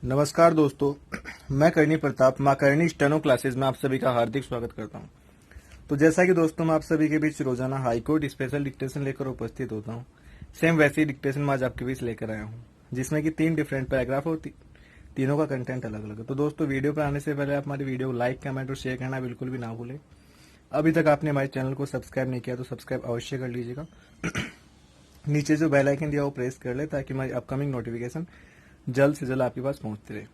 नमस्कार दोस्तों, मैं करणी प्रताप माँ करणी स्टेनो क्लासेस में आप सभी का हार्दिक स्वागत करता हूँ। तो जैसा कि दोस्तों मैं आप सभी के बीच रोजाना हाईकोर्ट स्पेशल डिक्टेशन लेकर उपस्थित होता हूँ, सेम वैसी डिक्टेशन मैं आज आपके बीच लेकर आया हूँ, जिसमें कि 3 डिफरेंट पैराग्राफ और तीनों का कंटेंट अलग अलग है। तो दोस्तों वीडियो पर आने से पहले आप हमारी वीडियो को लाइक, कमेंट और शेयर करना बिल्कुल भी ना भूलें। अभी तक आपने हमारे चैनल को सब्सक्राइब नहीं किया तो सब्सक्राइब अवश्य कर लीजिएगा। नीचे जो बेल आइकन दिया वो प्रेस कर ले ताकि हमारी अपकमिंग नोटिफिकेशन जल्द से जल्द आपके पास पहुंचती रहे।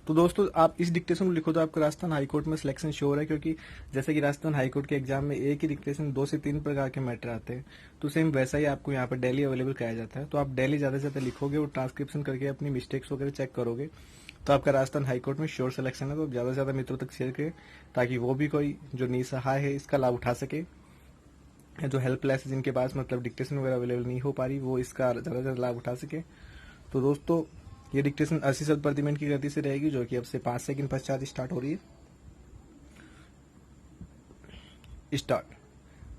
तो दोस्तों आप इस डिक्टेशन को लिखो तो आपको राजस्थान हाईकोर्ट में सिलेक्शन श्योर है, क्योंकि जैसे कि राजस्थान हाईकोर्ट के एग्जाम में एक ही डिक्टेशन 2 से 3 प्रकार के मैटर आते हैं, तो सेम वैसा ही आपको यहाँ पर डेली अवेलेबल कराया जाता है। तो आप डेली ज्यादा से ज्यादा लिखोगे और ट्रांसक्रिप्शन करके अपनी मिस्टेक्स वगैरह चेक करोगे तो आपका राजस्थान हाईकोर्ट में श्योर सिलेक्शन है। तो ज्यादा से ज्यादा मित्रों तक शेयर करें ताकि वो भी कोई जो निसहाय है इसका लाभ उठा सके, जो हेल्पलेस जिनके पास मतलब डिक्टेशन वगैरह अवेलेबल नहीं हो पा रही वो इसका ज्यादा से ज्यादा लाभ उठा सके। तो दोस्तों ये डिक्टेशन 80 शब्द प्रति मिनट की गति से रहेगी, जो कि अब से 5 सेकंड पश्चात स्टार्ट हो रही है। स्टार्ट।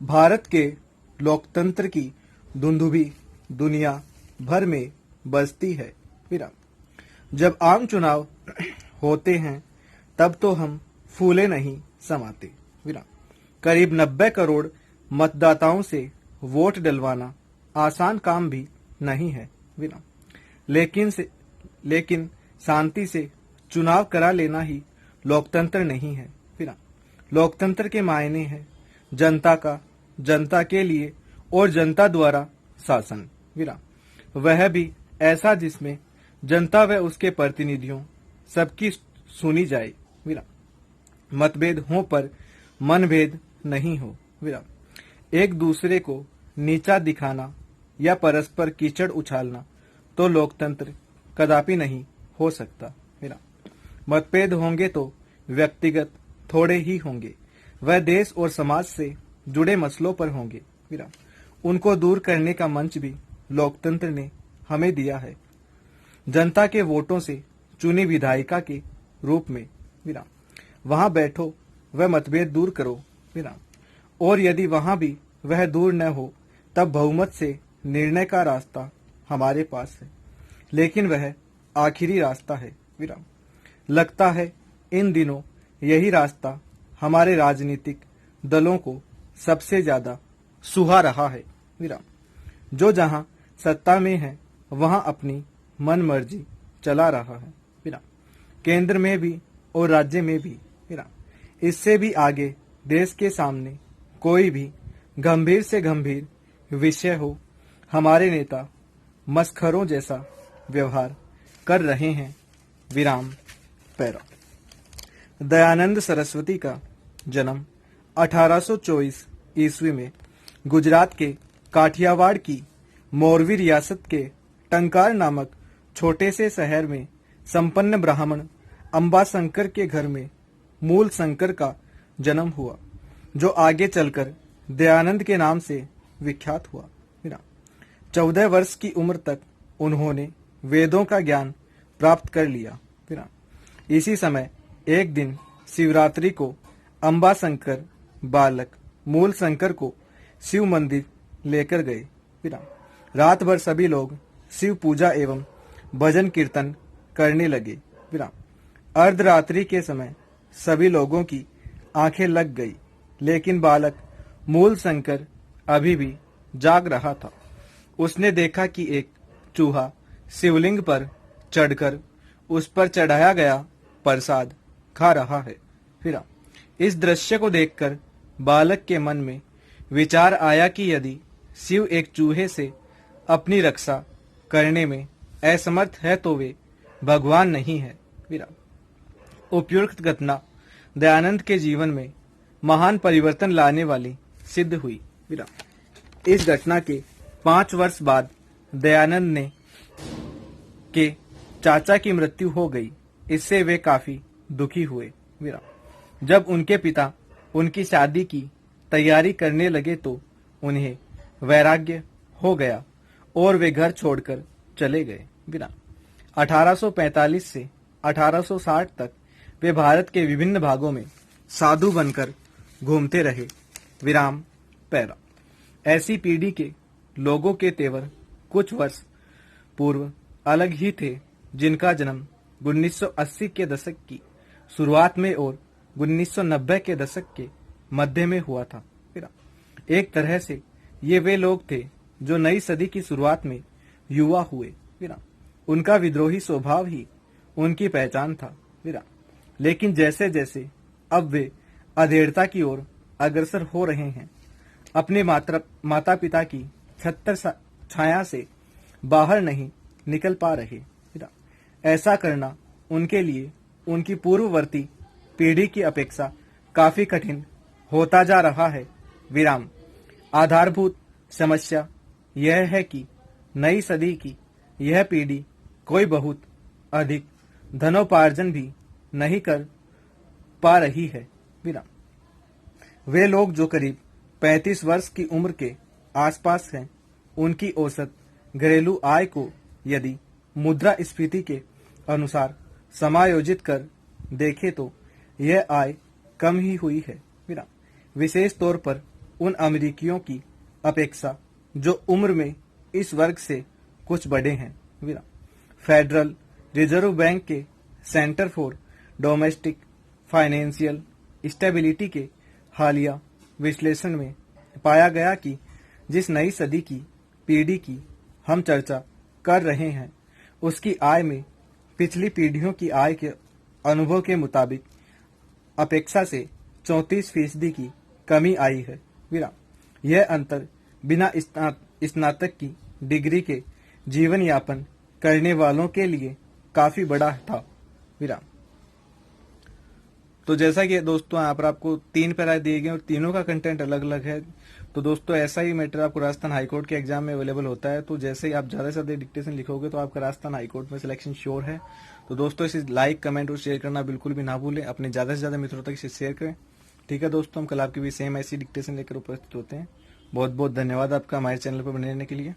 भारत के लोकतंत्र की दुंदुभी दुनिया भर में बजती है। विराम। जब आम चुनाव होते हैं तब तो हम फूले नहीं समाते। विराम। करीब 90 करोड़ मतदाताओं से वोट डलवाना आसान काम भी नहीं है। विराम। लेकिन शांति से चुनाव करा लेना ही लोकतंत्र नहीं है। विराम। लोकतंत्र के मायने है जनता का, जनता के लिए और जनता द्वारा शासन। विराम। वह भी ऐसा जिसमें जनता व उसके प्रतिनिधियों सबकी सुनी जाए। विराम। मतभेद हो पर मनभेद नहीं हो। विराम। एक दूसरे को नीचा दिखाना या परस्पर कीचड़ उछालना तो लोकतंत्र कदापि नहीं हो सकता। विराम। मतभेद होंगे तो व्यक्तिगत थोड़े ही होंगे, वह देश और समाज से जुड़े मसलों पर होंगे। विराम। उनको दूर करने का मंच भी लोकतंत्र ने हमें दिया है, जनता के वोटों से चुनी विधायिका के रूप में। विराम। वहां बैठो वह मतभेद दूर करो। विराम। और यदि वहां भी वह दूर न हो तब बहुमत से निर्णय का रास्ता हमारे पास है, लेकिन वह आखिरी रास्ता है। विराम। लगता है इन दिनों यही रास्ता हमारे राजनीतिक दलों को सबसे ज्यादा सुहा रहा है। विराम। जो जहां सत्ता में है वहां अपनी मन मर्जी चला रहा है। विराम। केंद्र में भी और राज्य में भी। विराम। इससे भी आगे देश के सामने कोई भी गंभीर से गंभीर विषय हो, हमारे नेता मस्खरों जैसा व्यवहार कर रहे हैं। विराम। पैरा। दयानंद सरस्वती का जन्म 1824 ईस्वी में गुजरात के काठियावाड़ की मोरवी रियासत के टंकार नामक छोटे से शहर में संपन्न ब्राह्मण अंबाशंकर के घर में मूल शंकर का जन्म हुआ, जो आगे चलकर दयानंद के नाम से विख्यात हुआ। 14 वर्ष की उम्र तक उन्होंने वेदों का ज्ञान प्राप्त कर लिया। इसी समय एक दिन शिवरात्रि को अंबाशंकर बालक मूल शंकर को शिव मंदिर लेकर गए। रात भर सभी लोग शिव पूजा एवं भजन कीर्तन करने लगे। अर्धरात्रि के समय सभी लोगों की आंखें लग गई, लेकिन बालक मूल शंकर अभी भी जाग रहा था। उसने देखा कि एक चूहा शिवलिंग पर चढ़कर उस पर चढ़ाया गया प्रसाद खा रहा है। इस दृश्य को देखकर बालक के मन में विचार आया कि यदि शिव एक चूहे से अपनी रक्षा करने में असमर्थ है तो वे भगवान नहीं है। उपयुक्त घटना दयानंद के जीवन में महान परिवर्तन लाने वाली सिद्ध हुई। इस घटना के 5 वर्ष बाद दयानंद ने के चाचा की मृत्यु हो गई। इससे वे काफी दुखी हुए। जब उनके पिता उनकी शादी की तैयारी करने लगे तो उन्हें वैराग्य हो गया और वे घर छोड़कर चले गए। 1845 से 1860 तक वे भारत के विभिन्न भागों में साधु बनकर घूमते रहे। विराम पैरा। ऐसी पीढ़ी के लोगों के तेवर कुछ वर्ष पूर्व अलग ही थे, जिनका जन्म 1980 के दशक की शुरुआत में और 1990 के दशक के मध्य में हुआ था। एक तरह से ये वे लोग थे जो नई सदी की शुरुआत में युवा हुए। उनका विद्रोही स्वभाव ही उनकी पहचान था। लेकिन जैसे जैसे अब वे अधेड़ता की ओर अग्रसर हो रहे हैं, अपने माता पिता की छत्र छाया से बाहर नहीं निकल पा रहे। ऐसा करना उनके लिए उनकी पूर्ववर्ती पीढ़ी की अपेक्षा काफी कठिन होता जा रहा है। आधारभूत समस्या यह है कि नई सदी की यह पीढ़ी कोई बहुत अधिक धनोपार्जन भी नहीं कर पा रही है। वे लोग जो करीब 35 वर्ष की उम्र के आसपास हैं, उनकी औसत घरेलू आय को यदि मुद्रास्फीति के अनुसार समायोजित कर देखें तो यह आय कम ही हुई है। विशेष तौर पर उन अमेरिकियों की अपेक्षा जो उम्र में इस वर्ग से कुछ बड़े हैं। फेडरल रिजर्व बैंक के centre for domestic financial stability के हालिया विश्लेषण में पाया गया कि जिस नई सदी की पीढ़ी की हम चर्चा कर रहे हैं, उसकी आय में पिछली पीढ़ियों की आय के अनुभव के मुताबिक अपेक्षा से 34% की कमी आई है। यह अंतर बिना स्नातक की डिग्री के जीवन यापन करने वालों के लिए काफी बड़ा था। तो जैसा कि दोस्तों यहाँ पर आपको 3 पैरा दिए गए और तीनों का कंटेंट अलग अलग है। तो दोस्तों ऐसा ही मैटर आपको राजस्थान हाईकोर्ट के एग्जाम में अवेलेबल होता है। तो जैसे ही आप ज्यादा से ज्यादा डिक्टेशन लिखोगे तो आपका राजस्थान हाईकोर्ट में सिलेक्शन श्योर है। तो दोस्तों इसे लाइक, कमेंट और शेयर करना बिल्कुल भी ना भूलें। अपने ज्यादा से ज्यादा मित्रों तक इसे शेयर करें। ठीक है दोस्तों, हम कल आपके भी सेम ऐसी डिक्टेशन लेकर उपस्थित होते हैं। बहुत बहुत धन्यवाद आपका हमारे चैनल पर बने रहने के लिए।